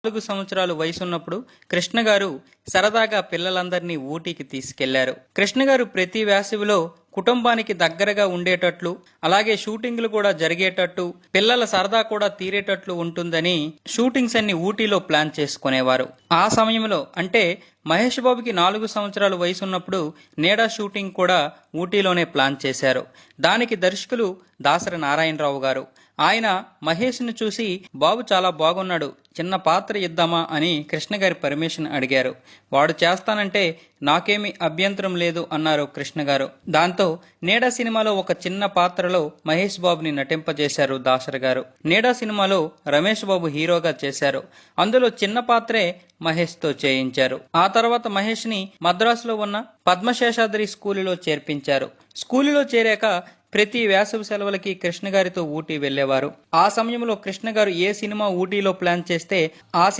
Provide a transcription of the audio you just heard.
4 సంవత్సరాలు వయసున్నప్పుడు కృష్ణ గారు సరదాగా పిల్లలందరినీ ఊటీకి తీసుకెళ్లారు. కృష్ణ గారు ప్రతి వేసవిలో కుటుంబానికి దగ్గరగా ఉండేటట్లు, అలాగే షూటింగ్లు కూడా జరిగేటట్టు, పిల్లల సరదా కూడా తీరేటట్లు ఉంటుందని షూటింగ్స్ అన్ని ఊటీలో ప్లాన్ చేసుకునేవారు. ఆ సమయంలో అంటే మహేష్ బాబుకి 4 సంవత్సరాలు వయసున్నప్పుడు నీడా షూటింగ్ కూడా ఊటీలోనే ప్లాన్ చేశారు. దానికి దర్శకులు దాసరి నారాయణరావు గారు. ఆయన మహేష్ను చూసి బాబు చాలా బాగున్నాడు, చిన్న పాత్ర ఇద్దామా అని కృష్ణ గారి పర్మిషన్ అడిగారు. వాడు చేస్తానంటే నాకేమీ అభ్యంతరం లేదు అన్నారు కృష్ణ గారు. దాంతో నీడా సినిమాలో ఒక చిన్న పాత్రలో మహేష్ బాబుని నటింపజేశారు దాసరి గారు. నీడా సినిమాలో రమేష్ బాబు హీరోగా చేశారు. అందులో చిన్న పాత్రే మహేష్ తో చేయించారు. ఆ తర్వాత మహేష్ ని మద్రాసులో ఉన్న పద్మశేషాద్రి స్కూలులో చేర్పించారు. స్కూలులో చేరాక ప్రతి వేసవి సెలవులకి కృష్ణ గారితో ఊటీ వెళ్లేవారు. ఆ సమయంలో కృష్ణ గారు ఏ సినిమా ఊటీలో ప్లాన్ చేస్తే ఆ